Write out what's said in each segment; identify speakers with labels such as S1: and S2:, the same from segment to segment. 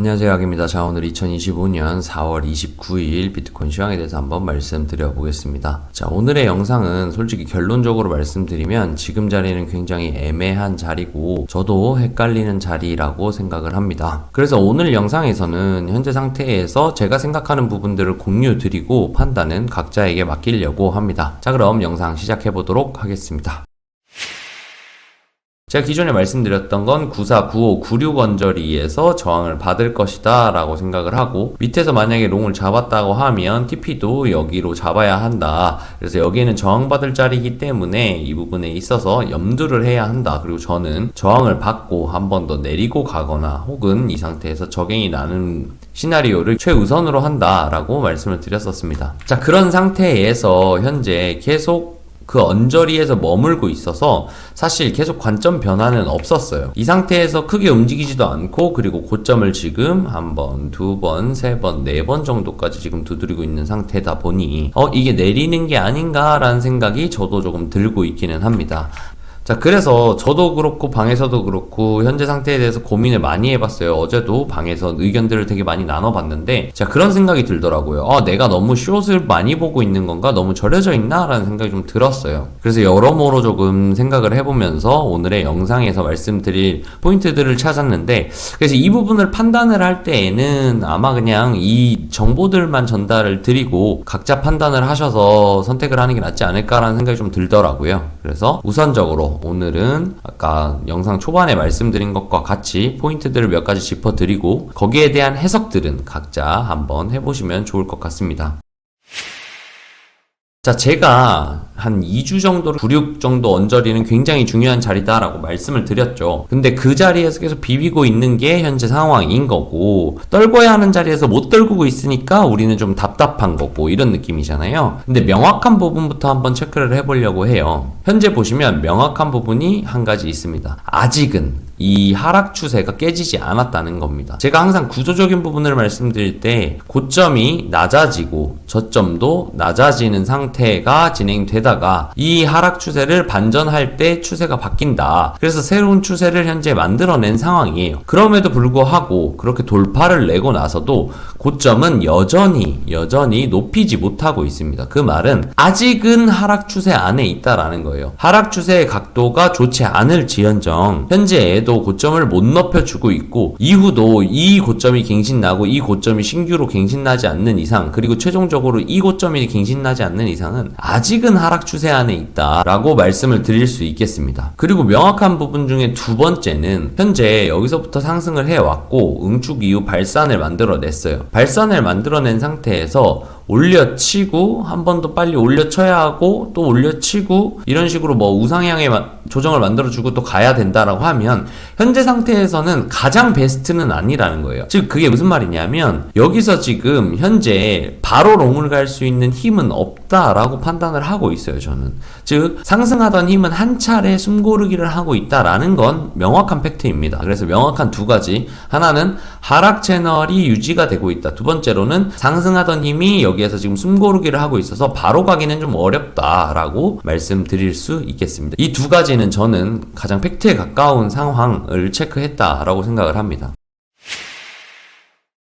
S1: 안녕하세요, 악입니다. 자, 오늘 2025년 4월 29일 비트코인 시황에 대해서 한번 말씀드려 보겠습니다. 자, 오늘의 영상은 솔직히 결론적으로 말씀드리면 지금 자리는 굉장히 애매한 자리고 저도 헷갈리는 자리라고 생각을 합니다. 그래서 오늘 영상에서는 현재 상태에서 제가 생각하는 부분들을 공유 드리고 판단은 각자에게 맡기려고 합니다. 자, 그럼 영상 시작해 보도록 하겠습니다. 제가 기존에 말씀드렸던 건 94, 95, 96 언저리에서 저항을 받을 것이다 라고 생각을 하고, 밑에서 만약에 롱을 잡았다고 하면 TP도 여기로 잡아야 한다. 그래서 여기에는 저항받을 자리이기 때문에 이 부분에 있어서 염두를 해야 한다. 그리고 저는 저항을 받고 한 번 더 내리고 가거나 혹은 이 상태에서 저갱이 나는 시나리오를 최우선으로 한다 라고 말씀을 드렸었습니다. 자, 그런 상태에서 현재 계속 그 언저리에서 머물고 있어서 사실 계속 관점 변화는 없었어요. 이 상태에서 크게 움직이지도 않고, 그리고 고점을 지금 한 번, 두 번, 세 번, 네 번 정도까지 지금 두드리고 있는 상태다 보니 이게 내리는 게 아닌가라는 생각이 저도 조금 들고 있기는 합니다. 자, 그래서 저도 그렇고 방에서도 그렇고 현재 상태에 대해서 고민을 많이 해봤어요. 어제도 방에서 의견들을 되게 많이 나눠봤는데, 자, 그런 생각이 들더라고요. 내가 너무 숏을 많이 보고 있는 건가? 너무 절여져 있나? 라는 생각이 좀 들었어요. 그래서 여러모로 조금 생각을 해보면서 오늘의 영상에서 말씀드릴 포인트들을 찾았는데, 그래서 이 부분을 판단을 할 때에는 아마 그냥 이 정보들만 전달을 드리고 각자 판단을 하셔서 선택을 하는 게 낫지 않을까라는 생각이 좀 들더라고요. 그래서 우선적으로 오늘은 아까 영상 초반에 말씀드린 것과 같이 포인트들을 몇 가지 짚어드리고 거기에 대한 해석들은 각자 한번 해보시면 좋을 것 같습니다. 자, 제가 한 2주 정도 96 정도 언저리는 굉장히 중요한 자리다라고 말씀을 드렸죠. 근데 그 자리에서 계속 비비고 있는 게 현재 상황인 거고, 떨궈야 하는 자리에서 못 떨구고 있으니까 우리는 좀 답답한 거고, 이런 느낌이잖아요. 근데 명확한 부분부터 한번 체크를 해보려고 해요. 현재 보시면 명확한 부분이 한 가지 있습니다. 아직은 이 하락 추세가 깨지지 않았다는 겁니다. 제가 항상 구조적인 부분을 말씀드릴 때 고점이 낮아지고 저점도 낮아지는 상태가 진행되다가 이 하락 추세를 반전할 때 추세가 바뀐다. 그래서 새로운 추세를 현재 만들어낸 상황이에요. 그럼에도 불구하고 그렇게 돌파를 내고 나서도 고점은 여전히 높이지 못하고 있습니다. 그 말은 아직은 하락 추세 안에 있다라는 거예요. 하락 추세의 각도가 좋지 않을지언정 현재에도 고점을 못 높여주고 있고, 이후도 이 고점이 갱신나고 이 고점이 신규로 갱신나지 않는 이상, 그리고 최종적으로 이 고점이 갱신나지 않는 이상은 아직은 하락 추세 안에 있다라고 말씀을 드릴 수 있겠습니다. 그리고 명확한 부분 중에 두 번째는 현재 여기서부터 상승을 해왔고 응축 이후 발산을 만들어냈어요. 발산을 만들어낸 상태에서 올려치고 한 번 더 빨리 올려쳐야 하고 또 올려치고 이런 식으로 우상향의 조정을 만들어주고 또 가야 된다라고 하면 현재 상태에서는 가장 베스트는 아니라는 거예요. 즉 그게 무슨 말이냐면 여기서 지금 현재 바로 롱을 갈 수 있는 힘은 없다라고 판단을 하고 있어요. 저는 즉 상승하던 힘은 한 차례 숨고르기를 하고 있다라는 건 명확한 팩트입니다. 그래서 명확한 두 가지, 하나는 하락 채널이 유지가 되고 있다. 두 번째로는 상승하던 힘이 여기에서 지금 숨고르기를 하고 있어서 바로 가기는 좀 어렵다라고 말씀드릴 수 있겠습니다. 이 두 가지는 저는 가장 팩트에 가까운 상황을 체크했다라고 생각을 합니다.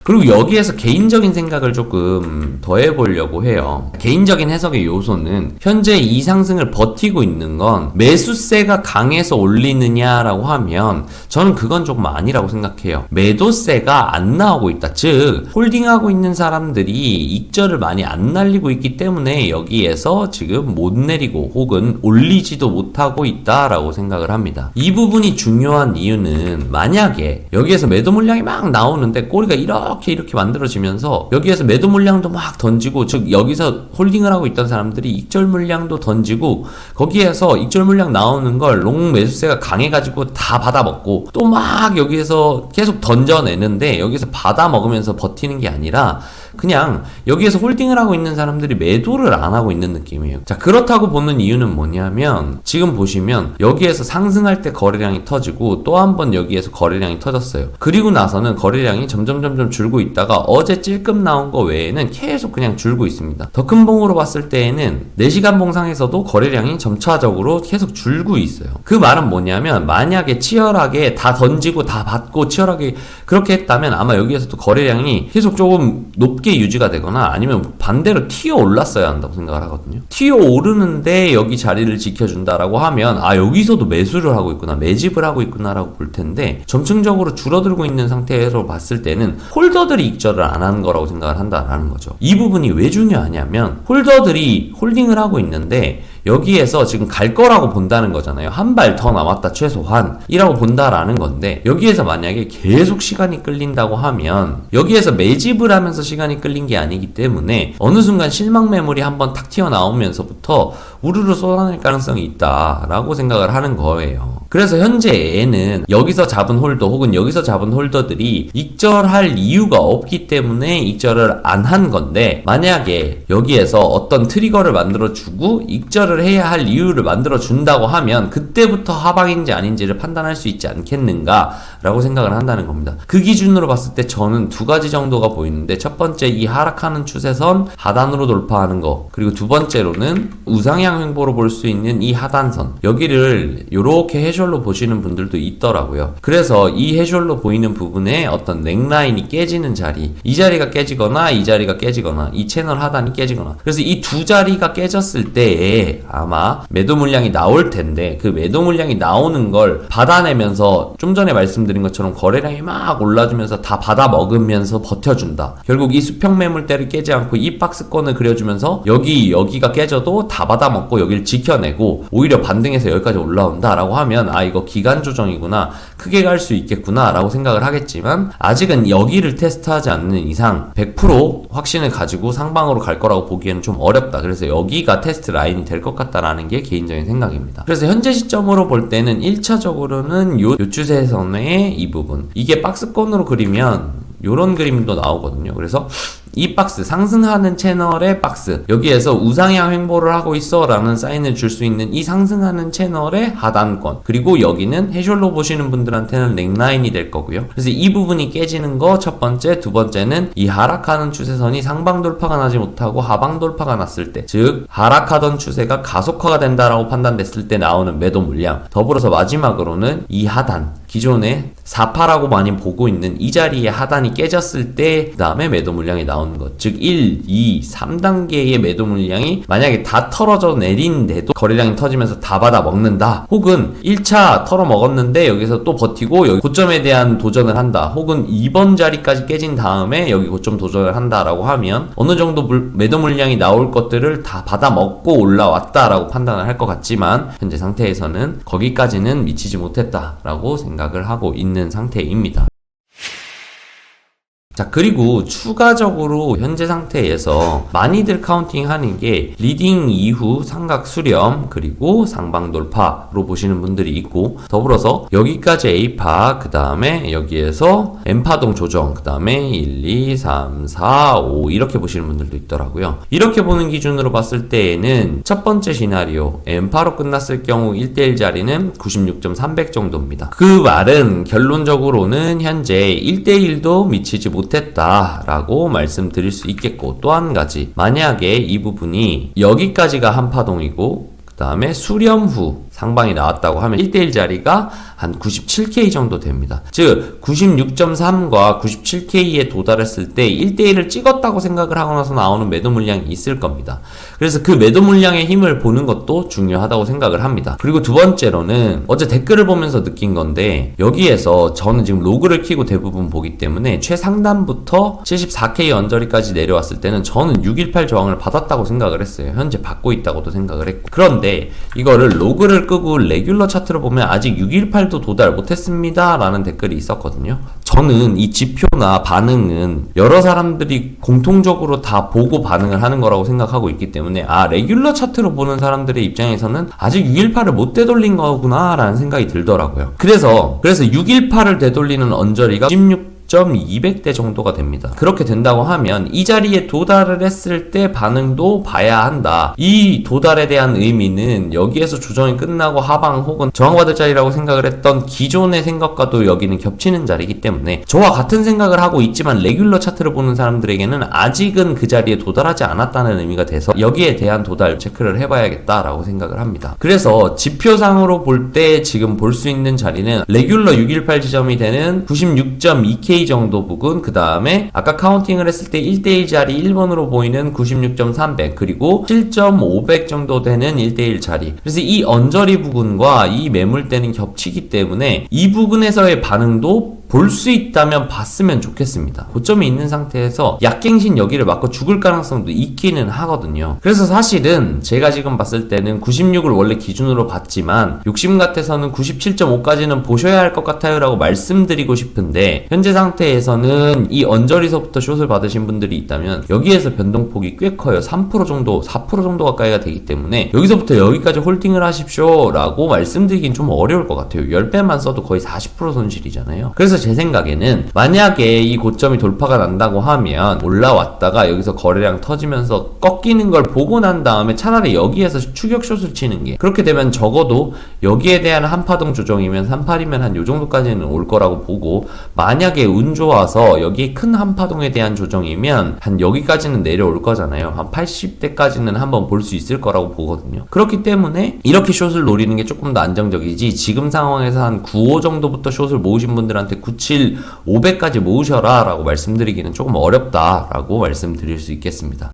S1: 그리고 여기에서 개인적인 생각을 조금 더 해보려고 해요. 개인적인 해석의 요소는 현재 이 상승을 버티고 있는 건 매수세가 강해서 올리느냐라고 하면 저는 그건 조금 아니라고 생각해요. 매도세가 안 나오고 있다. 즉 홀딩하고 있는 사람들이 익절을 많이 안 날리고 있기 때문에 여기에서 지금 못 내리고 혹은 올리지도 못하고 있다라고 생각을 합니다. 이 부분이 중요한 이유는 만약에 여기에서 매도 물량이 막 나오는데 꼬리가 이렇게 만들어지면서 여기에서 매도 물량도 막 던지고, 즉 여기서 홀딩을 하고 있던 사람들이 익절 물량도 던지고, 거기에서 익절 물량 나오는 걸 롱 매수세가 강해가지고 다 받아먹고 또 막 여기에서 계속 던져내는데 여기서 받아먹으면서 버티는 게 아니라 그냥 여기에서 홀딩을 하고 있는 사람들이 매도를 안 하고 있는 느낌이에요. 자, 그렇다고 보는 이유는 뭐냐면 지금 보시면 여기에서 상승할 때 거래량이 터지고 또 한 번 여기에서 거래량이 터졌어요. 그리고 나서는 거래량이 점점 줄고 있다가 어제 찔끔 나온 거 외에는 계속 그냥 줄고 있습니다. 더 큰 봉으로 봤을 때에는 4시간 봉상에서도 거래량이 점차적으로 계속 줄고 있어요. 그 말은 뭐냐면 만약에 치열하게 다 던지고 다 받고 치열하게 그렇게 했다면 아마 여기에서도 거래량이 계속 조금 높게 유지가 되거나 아니면 반대로 튀어 올랐어야 한다고 생각을 하거든요. 튀어 오르는데 여기 자리를 지켜준다라고 하면 아, 여기서도 매수를 하고 있구나, 매집을 하고 있구나라고 볼 텐데 점층적으로 줄어들고 있는 상태에서 봤을 때는 홀더들이 익절을 안 하는 거라고 생각을 한다라는 거죠. 이 부분이 왜 중요하냐면 홀더들이 홀딩을 하고 있는데 여기에서 지금 갈 거라고 본다는 거잖아요. 한 발 더 남았다 최소한 이라고 본다라는 건데 여기에서 만약에 계속 시간이 끌린다고 하면 여기에서 매집을 하면서 시간이 끌린 게 아니기 때문에 어느 순간 실망 매물이 한번 탁 튀어나오면서부터 우르르 쏟아낼 가능성이 있다라고 생각을 하는 거예요. 그래서 현재에는 여기서 잡은 홀더 혹은 여기서 잡은 홀더들이 익절할 이유가 없기 때문에 익절을 안 한 건데 만약에 여기에서 어떤 트리거를 만들어주고 익절을 해야 할 이유를 만들어준다고 하면 그때부터 하방인지 아닌지를 판단할 수 있지 않겠는가 라고 생각을 한다는 겁니다. 그 기준으로 봤을 때 저는 두 가지 정도가 보이는데 첫 번째 이 하락하는 추세선 하단으로 돌파하는 거 그리고 두 번째로는 우상향 횡보로 볼 수 있는 이 하단선 여기를 이렇게 해셜로 보시는 분들도 있더라고요. 그래서 이 해셜로 보이는 부분에 어떤 넥라인이 깨지는 자리 이 자리가 깨지거나 이 자리가 깨지거나 이 채널 하단이 깨지거나 그래서 이 두 자리가 깨졌을 때에 아마 매도 물량이 나올 텐데 그 매도 물량이 나오는 걸 받아내면서 좀 전에 말씀드린 것처럼 거래량이 막 올라주면서 다 받아 먹으면서 버텨준다. 결국 이 수평 매물대를 깨지 않고 이 박스권을 그려주면서 여기가 깨져도 다 받아 먹고 여기를 지켜내고 오히려 반등해서 여기까지 올라온다 라고 하면 아 이거 기간 조정이구나 크게 갈 수 있겠구나 라고 생각을 하겠지만 아직은 여기를 테스트하지 않는 이상 100% 확신을 가지고 상방으로 갈 거라고 보기에는 좀 어렵다. 그래서 여기가 테스트 라인이 될 것 같다라는 게 개인적인 생각입니다. 그래서 현재 시점으로 볼 때는 1차적으로는 요 추세선의 이 부분 이게 박스권으로 그리면 요런 그림도 나오거든요. 그래서 이 박스 상승하는 채널의 박스 여기에서 우상향 횡보를 하고 있어 라는 사인을 줄 수 있는 이 상승하는 채널의 하단권 그리고 여기는 해셜로 보시는 분들한테는 넥라인이 될 거고요. 그래서 이 부분이 깨지는 거 첫 번째 두 번째는 이 하락하는 추세선이 상방 돌파가 나지 못하고 하방 돌파가 났을 때 즉 하락하던 추세가 가속화가 된다라고 판단됐을 때 나오는 매도 물량 더불어서 마지막으로는 이 하단 기존에 4파라고 많이 보고 있는 이 자리의 하단이 깨졌을 때 그 다음에 매도 물량이 나오는 것 즉 1, 2, 3단계의 매도 물량이 만약에 다 털어져 내린데도 거래량이 터지면서 다 받아 먹는다 혹은 1차 털어 먹었는데 여기서 또 버티고 여기 고점에 대한 도전을 한다 혹은 2번 자리까지 깨진 다음에 여기 고점 도전을 한다라고 하면 어느 정도 매도 물량이 나올 것들을 다 받아 먹고 올라왔다라고 판단을 할 것 같지만 현재 상태에서는 거기까지는 미치지 못했다라고 생각을 하고 있는 상태입니다. 자, 그리고 추가적으로 현재 상태에서 많이들 카운팅 하는 게 리딩 이후 삼각 수렴 그리고 상방 돌파로 보시는 분들이 있고 더불어서 여기까지 A파 그 다음에 여기에서 M파동 조정 그 다음에 1, 2, 3, 4, 5 이렇게 보시는 분들도 있더라고요. 이렇게 보는 기준으로 봤을 때에는 첫 번째 시나리오 M파로 끝났을 경우 1대1 자리는 96.300 정도입니다. 그 말은 결론적으로는 현재 1대1도 미치지 못했다라고 말씀드릴 수 있겠고 또 한 가지 만약에 이 부분이 여기까지가 한파동이고 그 다음에 수렴 후 상방이 나왔다고 하면 1대1 자리가 한 97K 정도 됩니다. 즉 96.3과 97K에 도달했을 때 1대1을 찍었다고 생각을 하고 나서 나오는 매도 물량이 있을 겁니다. 그래서 그 매도 물량의 힘을 보는 것도 중요하다고 생각을 합니다. 그리고 두 번째로는 어제 댓글을 보면서 느낀 건데 여기에서 저는 지금 로그를 키고 대부분 보기 때문에 최상단부터 74K 언저리까지 내려왔을 때는 저는 618 저항을 받았다고 생각을 했어요. 현재 받고 있다고도 생각을 했고 그런데 이거를 로그를 끄고 레귤러 차트로 보면 아직 618도 도달 못했습니다 라는 댓글이 있었거든요. 저는 이 지표나 반응은 여러 사람들이 공통적으로 다 보고 반응을 하는 거라고 생각하고 있기 때문에 레귤러 차트로 보는 사람들의 입장에서는 아직 618을 못 되돌린 거구나 라는 생각이 들더라고요. 그래서 618을 되돌리는 언저리가 16 96.200대 정도가 됩니다. 그렇게 된다고 하면 이 자리에 도달을 했을 때 반응도 봐야 한다. 이 도달에 대한 의미는 여기에서 조정이 끝나고 하방 혹은 저항받을 자리라고 생각을 했던 기존의 생각과도 여기는 겹치는 자리이기 때문에 저와 같은 생각을 하고 있지만 레귤러 차트를 보는 사람들에게는 아직은 그 자리에 도달하지 않았다는 의미가 돼서 여기에 대한 도달 체크를 해봐야겠다라고 생각을 합니다. 그래서 지표상으로 볼 때 지금 볼 수 있는 자리는 레귤러 618 지점이 되는 96.2K 정도 부근, 그 다음에 아까 카운팅을 했을 때 1대1 자리 1번으로 보이는 96.300, 그리고 7.500 정도 되는 1대1 자리. 그래서 이 언저리 부근과 이 매물대는 겹치기 때문에 이 부근에서의 반응도 볼 수 있다면 봤으면 좋겠습니다. 고점이 있는 상태에서 약갱신 여기를 맞고 죽을 가능성도 있기는 하거든요. 그래서 사실은 제가 지금 봤을 때는 96을 원래 기준으로 봤지만 욕심 같아서는 97.5까지는 보셔야 할 것 같아요 라고 말씀드리고 싶은데, 현재 상태에서는 이 언저리서부터 숏을 받으신 분들이 있다면 여기에서 변동폭이 꽤 커요. 3% 정도, 4% 정도 가까이가 되기 때문에 여기서부터 여기까지 홀딩을 하십시오 라고 말씀드리긴 좀 어려울 것 같아요. 10배만 써도 거의 40% 손실이잖아요. 그래서 제 생각에는 만약에 이 고점이 돌파가 난다고 하면 올라왔다가 여기서 거래량 터지면서 꺾이는 걸 보고 난 다음에 차라리 여기에서 추격숏을 치는 게, 그렇게 되면 적어도 여기에 대한 한파동 조정이면 38이면 한 요 정도까지는 올 거라고 보고, 만약에 운 좋아서 여기 큰 한파동에 대한 조정이면 한 여기까지는 내려올 거잖아요. 한 80대까지는 한번 볼 수 있을 거라고 보거든요. 그렇기 때문에 이렇게 숏을 노리는 게 조금 더 안정적이지, 지금 상황에서 한 95 정도부터 숏을 모으신 분들한테 97, 500까지 모으셔라 라고 말씀드리기는 조금 어렵다 라고 말씀드릴 수 있겠습니다.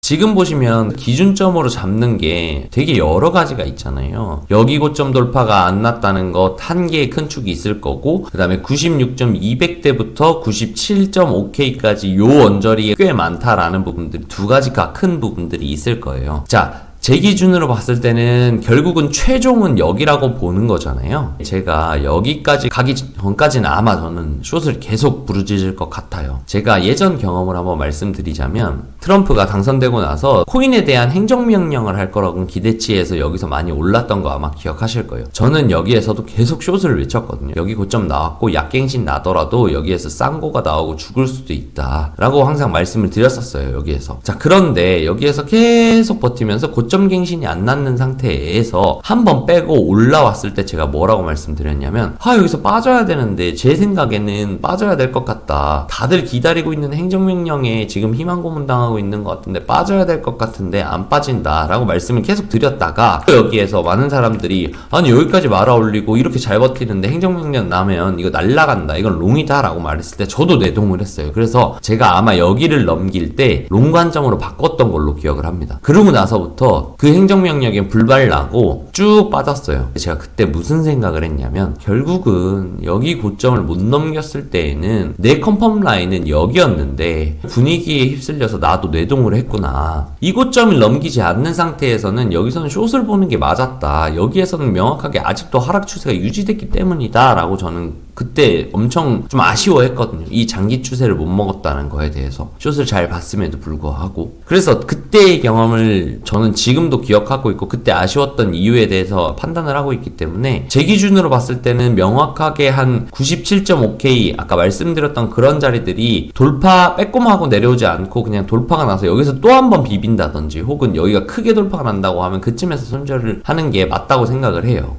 S1: 지금 보시면 기준점으로 잡는 게 되게 여러 가지가 있잖아요. 여기 고점 돌파가 안 났다는 것 한 개의 큰 축이 있을 거고, 그 다음에 96.200대부터 97.5K까지 요 언저리에 꽤 많다라는 부분들이 두 가지가 큰 부분들이 있을 거예요. 자, 제 기준으로 봤을 때는 결국은 최종은 여기라고 보는 거잖아요. 제가 여기까지 가기 전까지는 아마 저는 숏을 계속 부르짖을 것 같아요. 제가 예전 경험을 한번 말씀드리자면, 트럼프가 당선되고 나서 코인에 대한 행정명령을 할 거라고 기대치에서 여기서 많이 올랐던 거 아마 기억하실 거예요. 저는 여기에서도 계속 숏을 외쳤거든요. 여기 고점 나왔고 약갱신 나더라도 여기에서 쌍고가 나오고 죽을 수도 있다 라고 항상 말씀을 드렸었어요. 여기에서. 자, 그런데 여기에서 계속 버티면서 고점 갱신이 안 났는 상태에서 한번 빼고 올라왔을 때 제가 뭐라고 말씀드렸냐면, 여기서 빠져야 되는데 제 생각에는 빠져야 될 것 같다. 다들 기다리고 있는 행정명령에 지금 희망 고문당하고 있는 것 같은데 빠져야 될 것 같은데 안 빠진다 라고 말씀을 계속 드렸다가, 여기에서 많은 사람들이 아니 여기까지 말아 올리고 이렇게 잘 버티는데 행정명령 나면 이거 날라간다, 이건 롱이다 라고 말했을 때 저도 내동을 했어요. 그래서 제가 아마 여기를 넘길 때 롱 관점으로 바꿨던 걸로 기억을 합니다. 그러고 나서부터 그 행정명령에 불발나고 쭉 빠졌어요. 제가 그때 무슨 생각을 했냐면, 결국은 여기 고점을 못 넘겼을 때에는 내 컨펌 라인은 여기였는데 분위기에 휩쓸려서 나도 뇌동을 했구나. 이 고점을 넘기지 않는 상태에서는 여기서는 숏을 보는 게 맞았다. 여기에서는 명확하게 아직도 하락 추세가 유지됐기 때문이다 라고 저는 그때 엄청 좀 아쉬워했거든요. 이 장기 추세를 못 먹었다는 거에 대해서. 숏을 잘 봤음에도 불구하고. 그래서 그때의 경험을 저는 지금도 기억하고 있고, 그때 아쉬웠던 이유에 대해서 판단을 하고 있기 때문에 제 기준으로 봤을 때는 명확하게 한 97.5K 아까 말씀드렸던 그런 자리들이 돌파 빼꼼하고 내려오지 않고 그냥 돌파가 나서 여기서 또 한 번 비빈다든지, 혹은 여기가 크게 돌파가 난다고 하면 그쯤에서 손절을 하는 게 맞다고 생각을 해요.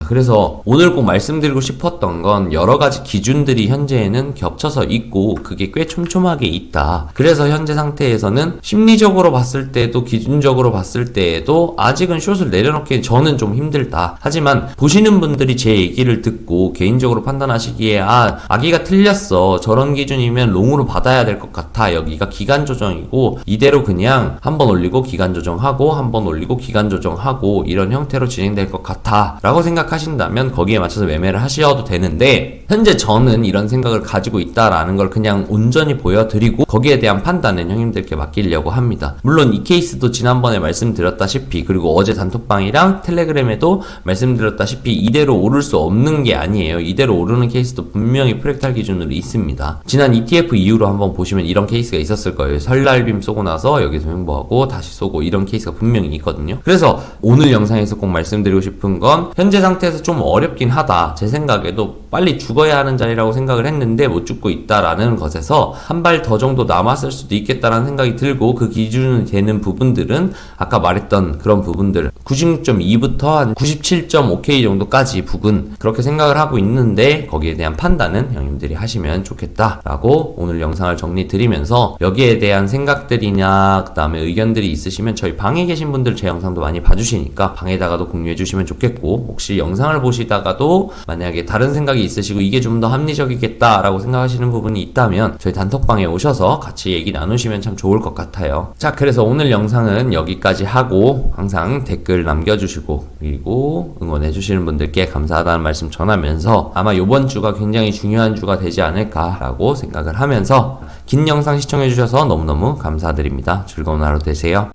S1: 그래서 오늘 꼭 말씀드리고 싶었던 건, 여러 가지 기준들이 현재에는 겹쳐서 있고 그게 꽤 촘촘하게 있다. 그래서 현재 상태에서는 심리적으로 봤을 때도 기준적으로 봤을 때에도 아직은 숏을 내려놓기엔 저는 좀 힘들다. 하지만 보시는 분들이 제 얘기를 듣고 개인적으로 판단하시기에 아기가 틀렸어, 저런 기준이면 롱으로 받아야 될 것 같아, 여기가 기간 조정이고 이대로 그냥 한번 올리고 기간 조정하고 한번 올리고 기간 조정하고 이런 형태로 진행될 것 같아 라고 하신다면 거기에 맞춰서 매매를 하셔도 되는데, 현재 저는 이런 생각을 가지고 있다라는 걸 그냥 온전히 보여드리고 거기에 대한 판단은 형님들께 맡기려고 합니다. 물론 이 케이스도 지난번에 말씀드렸다시피, 그리고 어제 단톡방이랑 텔레그램에도 말씀드렸다시피 이대로 오를 수 없는 게 아니에요. 이대로 오르는 케이스도 분명히 프랙탈 기준으로 있습니다. 지난 ETF 이후로 한번 보시면 이런 케이스가 있었을 거예요. 설날빔 쏘고 나서 여기서 횡보하고 다시 쏘고 이런 케이스가 분명히 있거든요. 그래서 오늘 영상에서 꼭 말씀드리고 싶은 건, 현재 상태 상태에서 좀 어렵긴 하다. 제 생각에도 빨리 죽어야 하는 자리라고 생각을 했는데 못 죽고 있다라는 것에서 한 발 더 정도 남았을 수도 있겠다라는 생각이 들고, 그 기준이 되는 부분들은 아까 말했던 그런 부분들 96.2부터 한 97.5K 정도까지 부근, 그렇게 생각을 하고 있는데 거기에 대한 판단은 형님들이 하시면 좋겠다라고 오늘 영상을 정리 드리면서, 여기에 대한 생각들이나 그 다음에 의견들이 있으시면 저희 방에 계신 분들 제 영상도 많이 봐주시니까 방에다가도 공유해 주시면 좋겠고, 혹시 영상을 보시다가도 만약에 다른 생각이 있으시고 이게 좀 더 합리적이겠다라고 생각하시는 부분이 있다면 저희 단톡방에 오셔서 같이 얘기 나누시면 참 좋을 것 같아요. 자, 그래서 오늘 영상은 여기까지 하고, 항상 댓글 남겨주시고 그리고 응원해주시는 분들께 감사하다는 말씀 전하면서, 아마 이번 주가 굉장히 중요한 주가 되지 않을까라고 생각을 하면서, 긴 영상 시청해주셔서 너무너무 감사드립니다. 즐거운 하루 되세요.